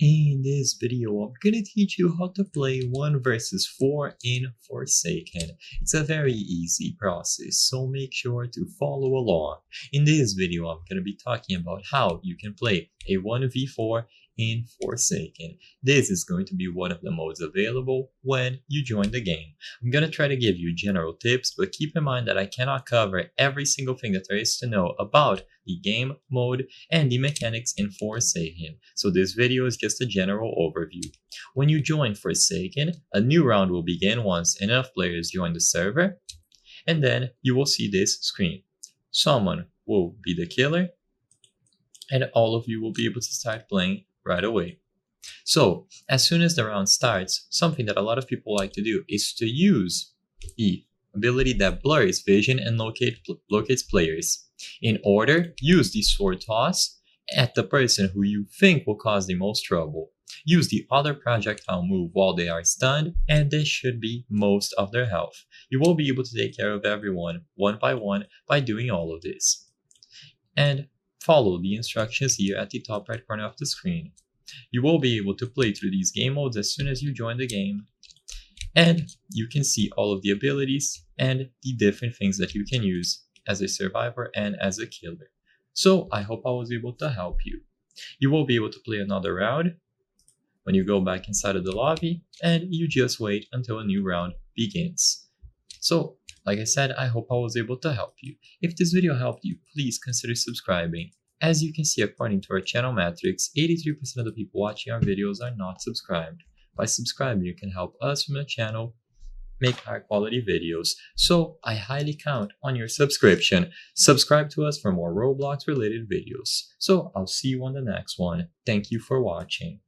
In this video, I'm gonna teach you how to play 1 versus 4 in Forsaken. It's a very easy process, so make sure to follow along. In this video, I'm gonna be talking about how you can play a 1v4 in Forsaken. This is going to be one of the modes available when you join the game. I'm gonna try to give you general tips, but keep in mind that I cannot cover every single thing that there is to know about the game mode and the mechanics in Forsaken. So this video is just a general overview. When you join Forsaken, a new round will begin once enough players join the server, and then you will see this screen. Someone will be the killer, and all of you will be able to start playing right away. So as soon as the round starts, something that a lot of people like to do is to use the ability that blurs vision and locates players. In order, use the sword toss at the person who you think will cause the most trouble. Use the other projectile move while they are stunned, and this should be most of their health. You will be able to take care of everyone one by doing all of this. And follow the instructions here at the top right corner of the screen. You will be able to play through these game modes as soon as you join the game, and you can see all of the abilities and the different things that you can use as a survivor and as a killer. So I hope I was able to help you. You will be able to play another round when you go back inside of the lobby, and you just wait until a new round begins. So like I said, I hope I was able to help you. If this video helped you, please consider subscribing. As you can see, according to our channel metrics, 83% of the people watching our videos are not subscribed. By subscribing, you can help us from the channel make high quality videos. So I highly count on your subscription. Subscribe to us for more Roblox related videos. So I'll see you on the next one. Thank you for watching.